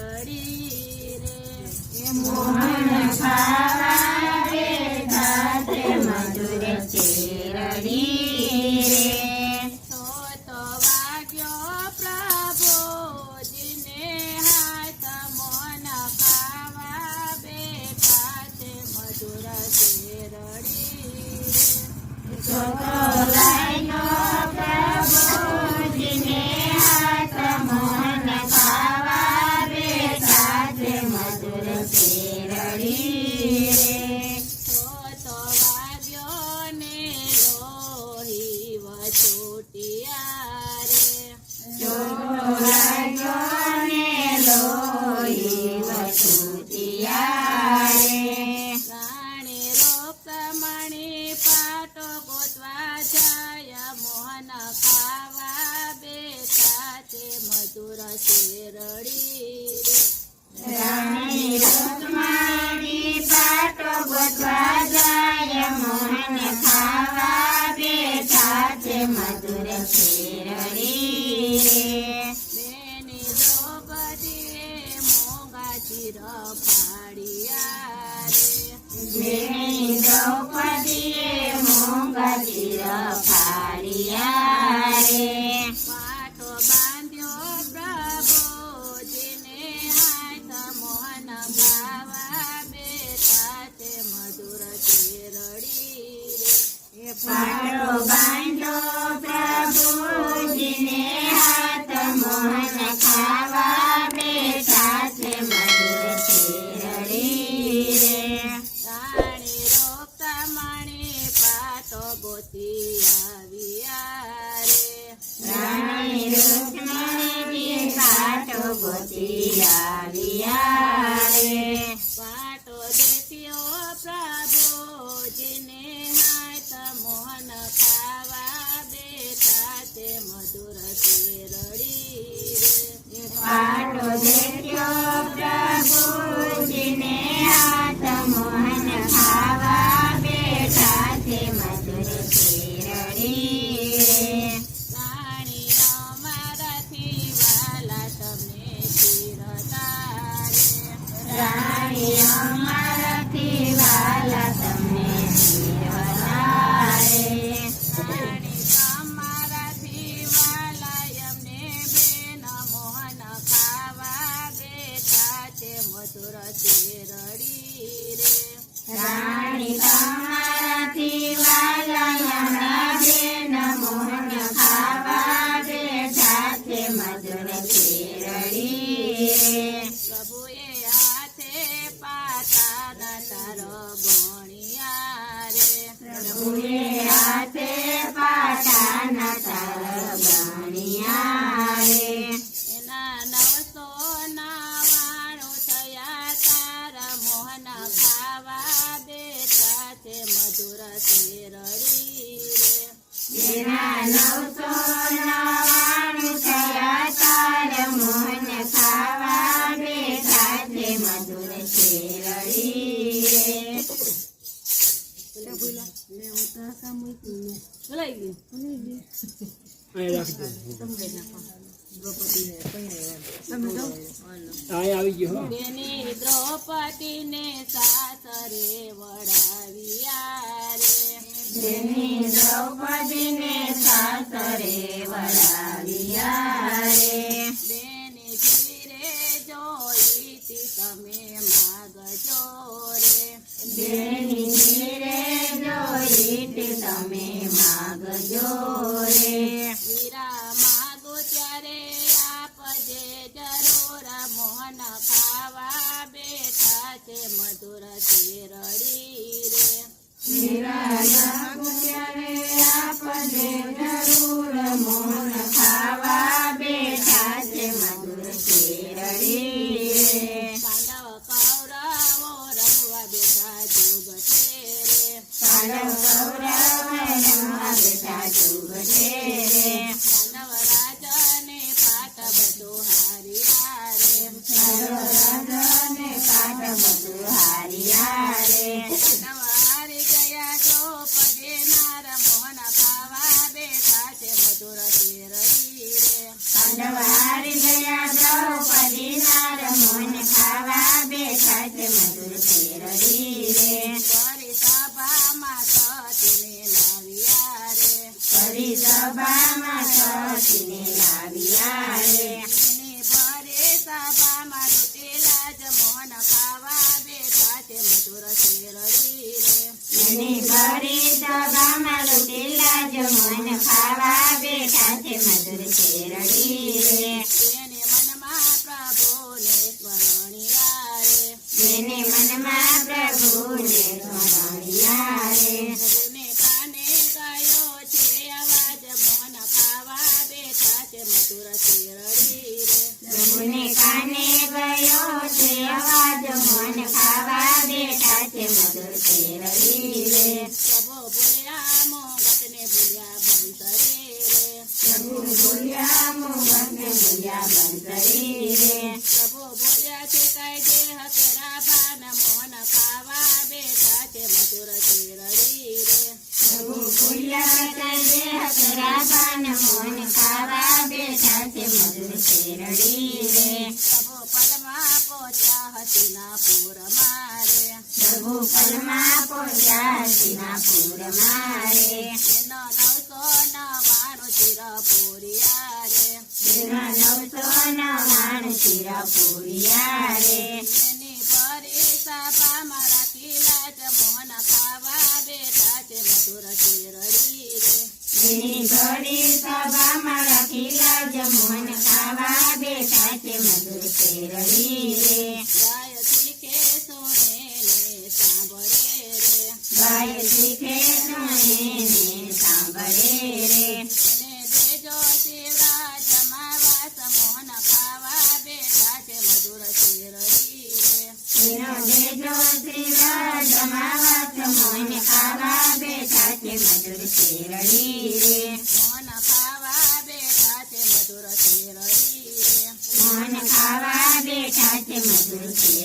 શેરડી રે મોહન ખાવા બેઠા તે મધુર શેરડી રે તો વાગ્યો પ્રભુજીને હાથ મોહન ખાવા બેઠા તે મધુર શેરડી પ્રભુજીને હાથ મોહન ખાવા બેઠા તે મધુર શેરડી તો વાગ્યો ને લોહી વછોટિયા રે ચોરાયોને લોહી વછુટિયા રે રાણી રોકમણી પાટો ગોતવા જાય મોહન ખાવા બેઠા તે મધુર શેરડી રાણી રૂકમણી પાટો ગોતવા જાય મોહન ખાવા બેઠા તે મધુર શેરડી બેની દ્રૌપદીએ મોંઘા ચીર ફાડ્યા રે બેની દ્રૌપદીએ મોંઘા ચીર ફાડ્યા રે પાટો બાંધ્યો પ્રભુજીને હાથ મોહન ખાવા બેઠા તે મધુર શેરડી રે પાટો બાંધો પ્રભુજીને હાથ મોહન ખાવા બેઠા તે મધુર શેરડી રે રાણી રોકમણી પાટો ગોતી આવ્યા રે રાણી રૂકમણી પાટો ગોતી આવ્યા રે પાટો દેખ્યો પ્રભુજીને હાથ મોહન ખાવા બેઠા તે મધુર શેરડી રે પાટો દેખ્યો પ્રભુજીને હાથ મોહન ખાવા બેઠા તે મધુર શેરડી રાણી અમારાથી વાલા તમને ચીરતા રે રાણી અમારાથી વાલા તમને ચીરતા રે રાણી તમારાથી વાલા એમને બેન મોહન ખાવા બેઠા તે મધુર શેરડી રે રાણી તમારાથી વાલા યમના બેન મોહન ખાવા બેઠા તે મધુર શેરડી પ્રભુએ હાથે પાતાના તારો ગણ્યા રે પ્રભુએ હાથે પાટાના તાર ગણ્યા રે એના 999 થયા તારા મોહન ખાવા બેઠા તે મધુર શેરડી રે એના 999 થયા તાર મોહન ખાવા બેઠા તે મધુર શેરડી બેની દ્રૌપદીને સાસરે વળાવ્યા રે જેની દ્રૌપદીને સાસરે વળાવ્યા રે બેની ધીરે જોઈતી તમે માગજો રે બેની ધીરે જોઈતી તમે માગજો રે વીરા માગો ત્યારે આપજે જરૂર મોહન ખાવા બેઠા છે મધુર શેરડી રે નિરાયા ત્યારે આપને જરૂર મોહન ખાવા બેઠા છે મધુર શેરડી પાંડવ કૌરવો રમવા બેઠા જુગ છે રે પાંડવ કૌરવ રમવા બેઠા જુગ છે રે પાંડવ રાજાને પાટ બધું હાર્યા રે રાજાને પાટ બધું હાર્યા રે પાંડવ હારી ગયા દ્રૌપદી નાર મોહન ખાવા બેઠા છે મધુર શેરડી રે પાંડવ હારી ગયા દ્રૌપદી નાર મોહન સભામાં સતીને લાવ્યા રે એની ભરે સભામાં લૂટેલા જ મોહન ખાવા બેઠા છે મધુર શેરડી રે એની ભરી સભામાં લૂટેલા જ મોહન ખાવા બેઠા છે મધુર શેરડી રે એને મનમાં પ્રભુને સ્મરણિયા રે જેને મનમાં પ્રભુને સ્મરણિયા રે પ્રભુને કાને ગયો છે અવાજ મોહન ખાવા બેઠા છે મધુર શેરડી રે પ્રભુને કાને ગયો છે અવાજ મોહન ખાવા બેઠા છે મધુર શેરડી રે પ્રભુ બોલ્યા મોગટને બોલ્યા બંસરે રે પ્રભુ બોલ્યા મોહનને બોલ્યા બંસરી રે પ્રભુ બોલ્યા છે કાયદે હકરા પાન મોહન ખાવા બેઠા છે મધુર શેરડી રે પ્રભુ બોલ્યા કાયદે હકરા પાન મોહન ખાવા બેઠા છે મધુર શેરડી રે પ્રભુ પલમાં પહોંચ્યા હસ્તિનાપુર મારે પ્રભુ પલમાં પહોંચ્યા હસ્તિનાપુરમાં રે એનો 999 ચિરપુરિયા રે જેના 999 ચિરપુરિયા રે એની પરી સભામાં રાખેલા જ મોહન ખાવા બેઠા છે મધુર શેરડી રે જેની ઘડી સભામાં રાખેલા જ મોહન ખાવા બેઠા છે મધુર શેરડી રે ગાય શીખે સોને ને સાંભળે રે ગાય શીખે સુને ને સાંભળે રે એને દેજો શિવરાજ માવાસ મોહન ખાવા બેઠા છે મધુર શેરડી રે એનો દેજો શ્રીરાજ માવાસ મોહન ખાવા બેઠા છે મધુર શેરડી રે મોહન ખાવા બેઠા છે મધુર શેરડી રે મોહન ખાવા બેઠા છે મધુર શેરડી